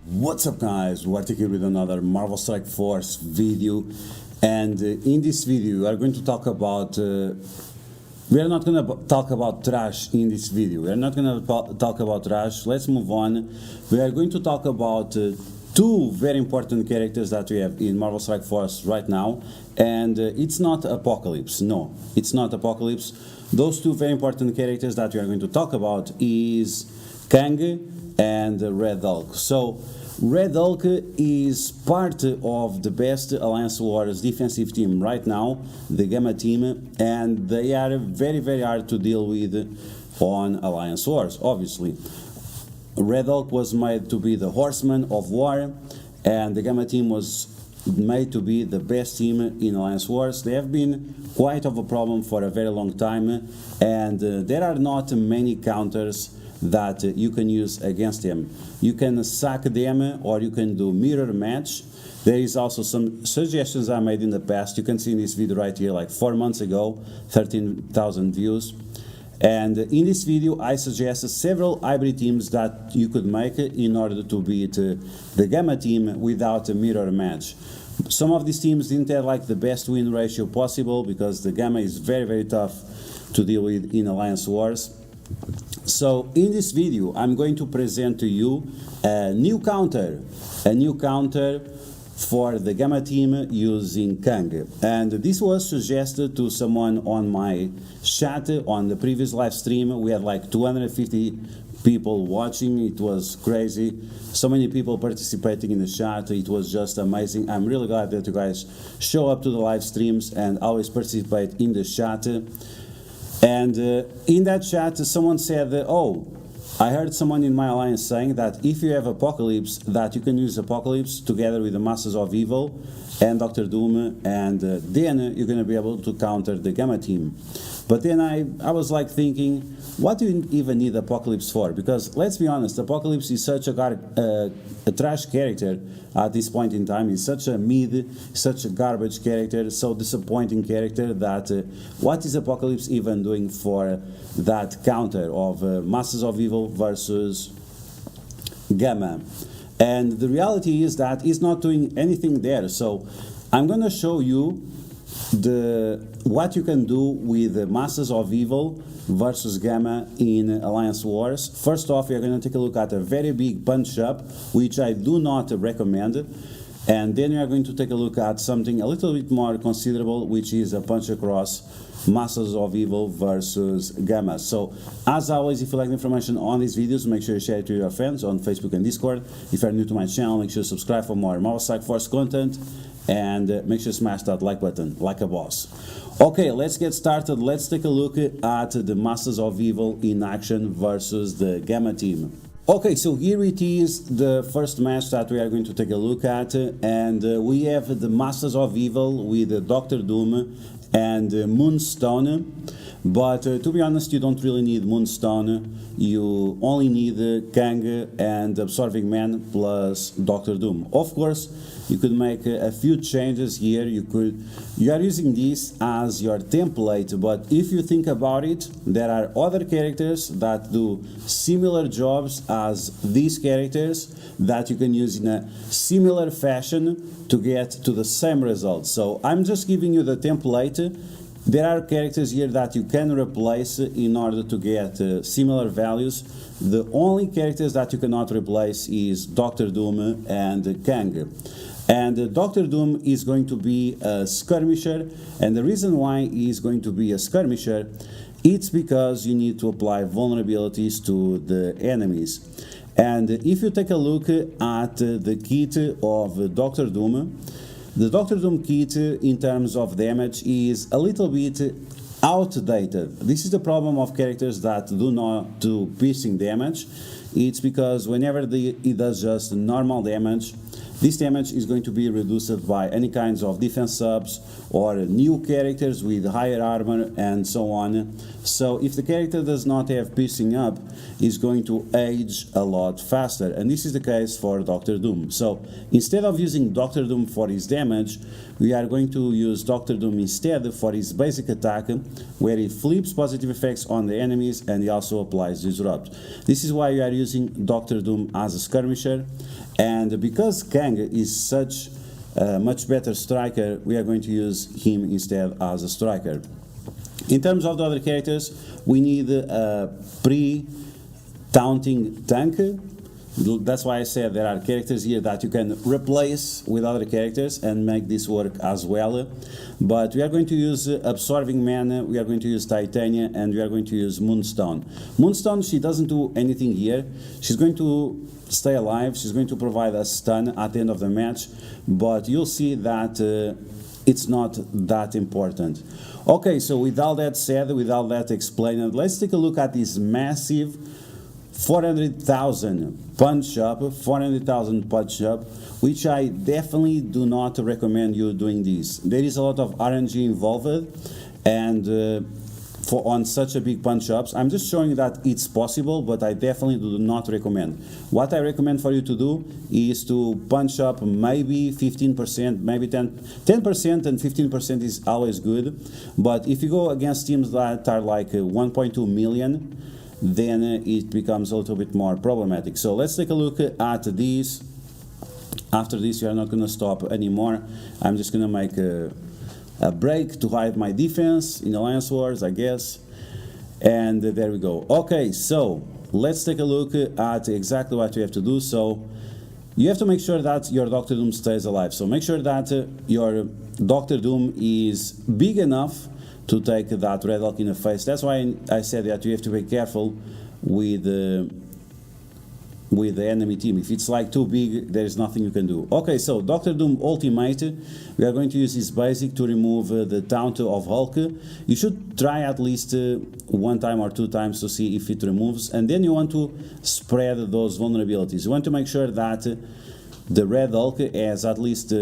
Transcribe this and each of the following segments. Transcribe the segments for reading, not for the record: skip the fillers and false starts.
What's up guys, DuArktik here with another Marvel Strike Force video, and in this video we are going to talk about we are not going to talk about trash in this video. We are not going to talk about trash. Let's move on. We are going to talk about two very important characters that we have in Marvel Strike Force right now, and it's not Apocalypse. No, it's not Apocalypse. Those two very important characters that we are going to talk about is Kang and Red Hulk. So Red Hulk is part of the best Alliance Wars defensive team right now, the Gamma team, and they are very hard to deal with on Alliance Wars, obviously. Red Hulk was made to be the Horseman of War, and the Gamma team was made to be the best team in Alliance Wars. They have been quite of a problem for a very long time, and there are not many counters that you can use against them. You can sack them or you can do mirror match. There is also some suggestions I made in the past. You can see in this video right here, like 4 months ago, 13,000 views. And in this video I suggested several hybrid teams that you could make in order to beat the Gamma team without a mirror match. Some of these teams didn't have like the best win ratio possible because the Gamma is very tough to deal with in Alliance Wars. So in this video I'm going to present to you a new counter for the Gamma team using Kang, and this was suggested to someone on my chat on the previous live stream. We had like 250 people watching. It was crazy, so many people participating in the chat. It was just amazing. I'm really glad that you guys show up to the live streams and always participate in the chat. And in that chat someone said, oh, I heard someone in my alliance saying that if you have Apocalypse, that you can use Apocalypse together with the Masters of Evil and Dr. Doom, and then you're going to be able to counter the Gamma team. But then I was like thinking, what do you even need Apocalypse for? Because let's be honest, Apocalypse is such a trash character at this point in time. He's such a such a garbage character, so disappointing character that what is Apocalypse even doing for that counter of Masters of Evil versus Gamma? And the reality is that he's not doing anything there. So I'm going to show you what you can do with the Masters of Evil versus Gamma in Alliance Wars. First off, we are going to take a look at a very big punch up, which I do not recommend, and then we are going to take a look at something a little bit more considerable, which is a punch across Masters of Evil versus Gamma. So as always, if you like the information on these videos, make sure you share it to your friends on Facebook and Discord. If you are new to my channel, make sure to subscribe for more Marvel Strike Force content, and make sure to smash that like button like a boss. Okay, let's get started. Let's take a look at the Masters of Evil in action versus the Gamma team. Okay, so here it is, the first match that we are going to take a look at, and we have the Masters of Evil with Dr. Doom and Moonstone. But to be honest, you don't really need Moonstone. You only need Kang and Absorbing Man plus Dr. Doom. Of course, you could make a few changes here. You are using this as your template, but if you think about it, there are other characters that do similar jobs as these characters that you can use in a similar fashion to get to the same result. So I'm just giving you the template. There are characters here that you can replace in order to get similar values. The only characters that you cannot replace is Dr. Doom and Kang. And Dr. Doom is going to be a skirmisher, and the reason why he is going to be a skirmisher, it's because you need to apply vulnerabilities to the enemies. And if you take a look at the kit of Dr. Doom, the Dr. Doom kit in terms of damage is a little bit outdated. This is the problem of characters that do not do piercing damage. It's because whenever it does just normal damage, this damage is going to be reduced by any kinds of defense subs or new characters with higher armor and so on. So if the character does not have piercing up, it's going to age a lot faster, and this is the case for Doctor Doom. So instead of using Doctor Doom for his damage, we are going to use Doctor Doom instead for his basic attack, where he flips positive effects on the enemies and he also applies Disrupt. This is why we are using Doctor Doom as a skirmisher, and because Kang is such a much better striker, we are going to use him instead as a striker. In terms of the other characters, we need a pre-taunting tank. That's why I said there are characters here that you can replace with other characters and make this work as well. But we are going to use Absorbing Man, we are going to use Titania, and we are going to use Moonstone. Moonstone, she doesn't do anything here. She's going to stay alive, she's going to provide a stun at the end of the match, but you'll see that it's not that important. Okay, so with all that said, with all that explained, let's take a look at this massive 400,000 punch up, which I definitely do not recommend you doing this. There is a lot of RNG involved, and on such a big punch ups, I'm just showing that it's possible, but I definitely do not recommend. What I recommend for you to do is to punch up maybe 15%, maybe 10% and 15% is always good. But if you go against teams that are like 1.2 million, then it becomes a little bit more problematic. So let's take a look at these. After this, you are not going to stop anymore. I'm just going to make a break to hide my defense in Alliance Wars, I guess. And there we go. Okay, so let's take a look at exactly what you have to do. So you have to make sure that your Doctor Doom stays alive. So make sure that your Doctor Doom is big enough to take that Red Hulk in the face. That's why I said that you have to be careful with the enemy team. If it's like too big, there is nothing you can do. Okay, so Doctor Doom Ultimate, we are going to use his basic to remove the taunt of Hulk. You should try at least 1 time or 2 times to see if it removes, and then you want to spread those vulnerabilities. You want to make sure that the Red Hulk has at least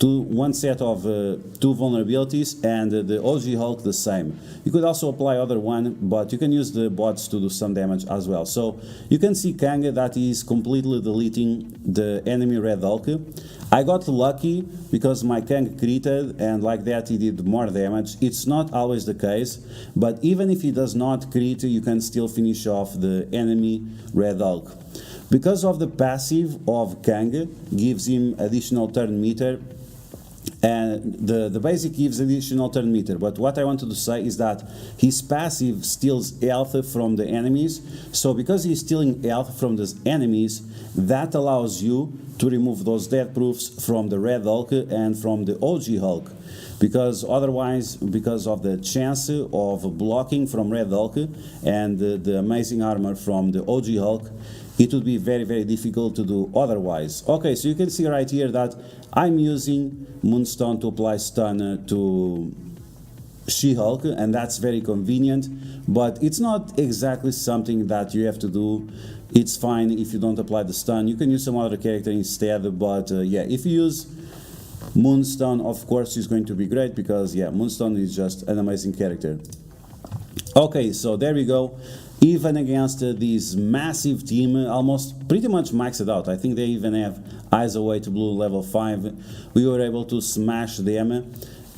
one set of 2 vulnerabilities, and the OG Hulk the same. You could also apply other one, but you can use the bots to do some damage as well. So you can see Kang that is completely deleting the enemy Red Hulk. I got lucky because my Kang critted, and like that he did more damage. It's not always the case, but even if he does not crit, you can still finish off the enemy Red Hulk. Because of the passive of Kang, gives him additional turn meter, and the basic gives additional turn meter, but what I wanted to say is that his passive steals health from the enemies. So because he's stealing health from the enemies, that allows you to remove those death proofs from the Red Hulk and from the OG Hulk, because otherwise, because of the chance of blocking from Red Hulk and the amazing armor from the OG Hulk, it would be very, very difficult to do otherwise. Okay, so you can see right here that I'm using Moonstone to apply stun to She-Hulk, and that's very convenient, but it's not exactly something that you have to do. It's fine if you don't apply the stun. You can use some other character instead, but yeah, if you use Moonstone, of course, it's going to be great, because yeah, Moonstone is just an amazing character. Okay, so there we go. Even against this massive team, almost pretty much maxed out. I think they even have Eyes Away to Blue level 5. We were able to smash them,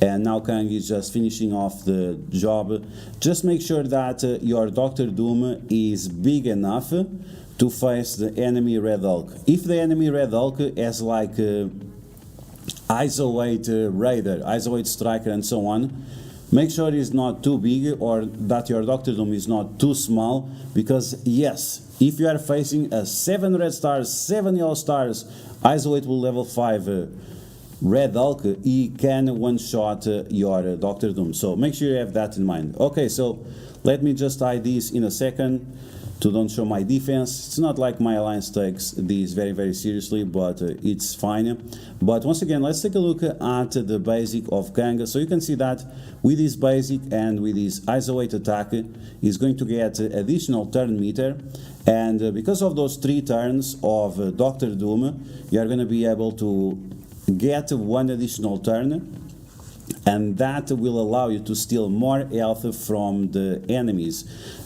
and now Kang is just finishing off the job. Just make sure that your Doctor Doom is big enough to face the enemy Red Hulk. If the enemy Red Hulk has like Eyes Away Raider, Eyes Away Striker, and so on, make sure it's not too big, or that your Doctor Doom is not too small, because yes, if you are facing a 7 red stars, 7 yellow stars, isolatable level 5 Red Hulk, he can one-shot your Doctor Doom. So make sure you have that in mind. Okay, so let me just hide this in a second to don't show my defense. It's not like my alliance takes these very, very seriously, but it's fine. But once again, let's take a look at the basic of Kang. So you can see that with his basic and with his isolate attack, he's going to get additional turn meter. And because of those 3 turns of Doctor Doom, you are going to be able to get 1 additional turn. and that will allow you to steal more health from the enemies.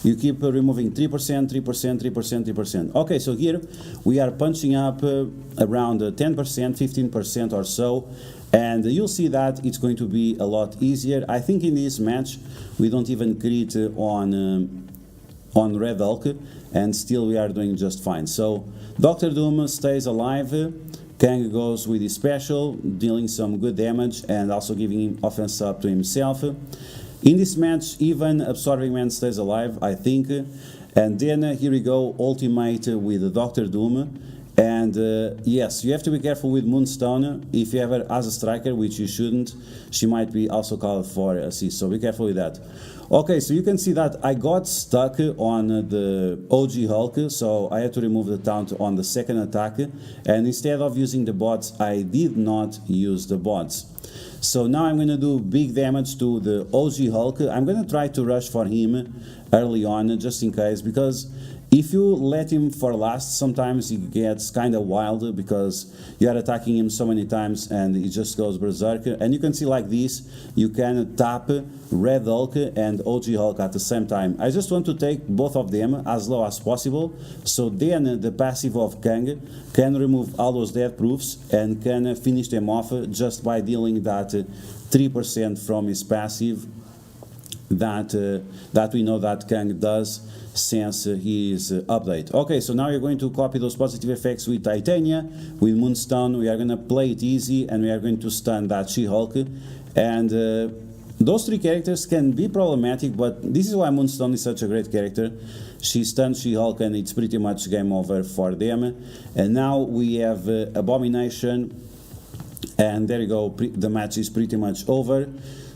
You keep removing 3%, 3%, 3%, 3%. Okay, so here we are punching up around 10%, 15% or so, and you'll see that it's going to be a lot easier. I think in this match we don't even crit on Red Hulk, and still we are doing just fine. So Dr. Doom stays alive. Kang goes with his special, dealing some good damage and also giving him offense up to himself. In this match, even Absorbing Man stays alive, I think. And then here we go, ultimate with Dr. Doom. And yes, you have to be careful with Moonstone. If you have her as a striker, which you shouldn't, she might be also called for assist, so be careful with that. Okay, so you can see that I got stuck on the OG Hulk, so I had to remove the taunt on the second attack, and instead of using the bots, I did not use the bots. So now I'm going to do big damage to the OG Hulk. I'm going to try to rush for him early on, just in case, because if you let him for last, sometimes he gets kind of wild because you are attacking him so many times and he just goes berserk. And you can see like this, you can tap Red Hulk and OG Hulk at the same time. I just want to take both of them as low as possible, so then the passive of Kang can remove all those death proofs and can finish them off just by dealing that 3% from his passive that we know that Kang does since his update. Okay, so now you're going to copy those positive effects with Titania, with Moonstone. We are going to play it easy and we are going to stun that She-Hulk. And those three characters can be problematic, but this is why Moonstone is such a great character. She stuns She-Hulk and it's pretty much game over for them. And now we have Abomination, and there you go, the match is pretty much over.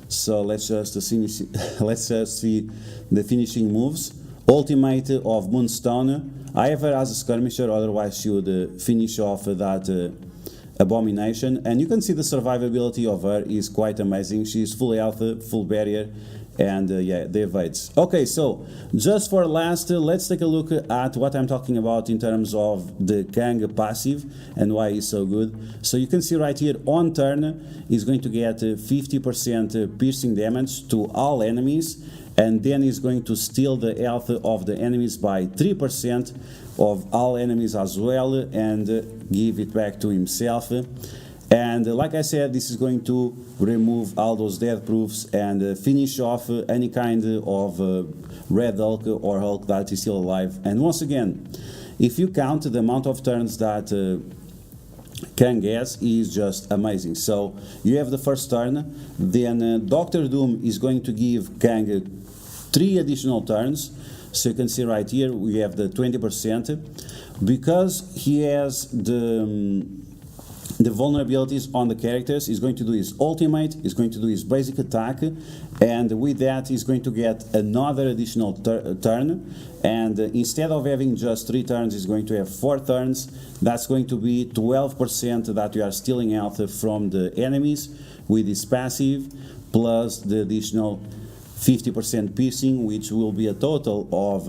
So let's just see the finishing moves. Ultimate of Moonstone. I have her as a skirmisher, otherwise she would finish off that Abomination. And you can see the survivability of her is quite amazing. She's full health, full barrier, and yeah, the evades. Okay, so just for last, let's take a look at what I'm talking about in terms of the Kang passive and why he's so good. So you can see right here, on turn, he's going to get 50% piercing damage to all enemies, and then he's going to steal the health of the enemies by 3% of all enemies as well, and give it back to himself. And like I said, this is going to remove all those death proofs and finish off any kind of Red Hulk or Hulk that is still alive. And once again, if you count the amount of turns that Kang has, is just amazing. So you have the first turn, then Dr. Doom is going to give Kang 3 additional turns. So you can see right here we have the 20%, because he has the vulnerabilities on the characters. He's going to do his ultimate, he's going to do his basic attack, and with that he's going to get another additional turn, and instead of having just 3 turns, he's going to have 4 turns. That's going to be 12% that we are stealing health from the enemies with his passive, plus the additional 50% piercing, which will be a total of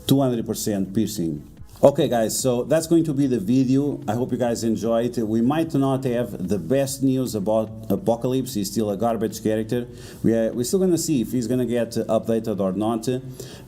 200% piercing. Okay guys, so that's going to be the video. I hope you guys enjoyed. We might not have the best news about Apocalypse. He's still a garbage character. We're still gonna see if he's gonna get updated or not.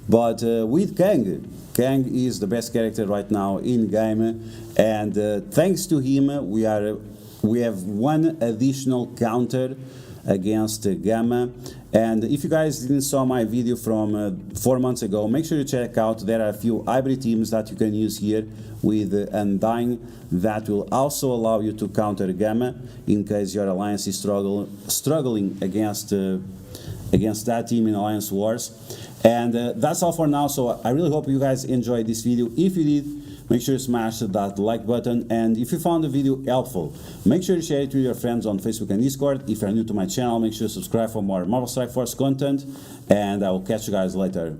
But with Kang is the best character right now in game, and thanks to him we have 1 additional counter against Gamma. And if you guys didn't saw my video from 4 months ago, make sure you check out. There are a few hybrid teams that you can use here with Undying that will also allow you to counter Gamma in case your alliance is struggling against that team in Alliance Wars. And that's all for now. So I really hope you guys enjoyed this video. If you did, make sure you smash that like button, and if you found the video helpful, make sure you share it with your friends on Facebook and Discord. If you're new to my channel, make sure you subscribe for more Marvel Strike Force content, and I will catch you guys later.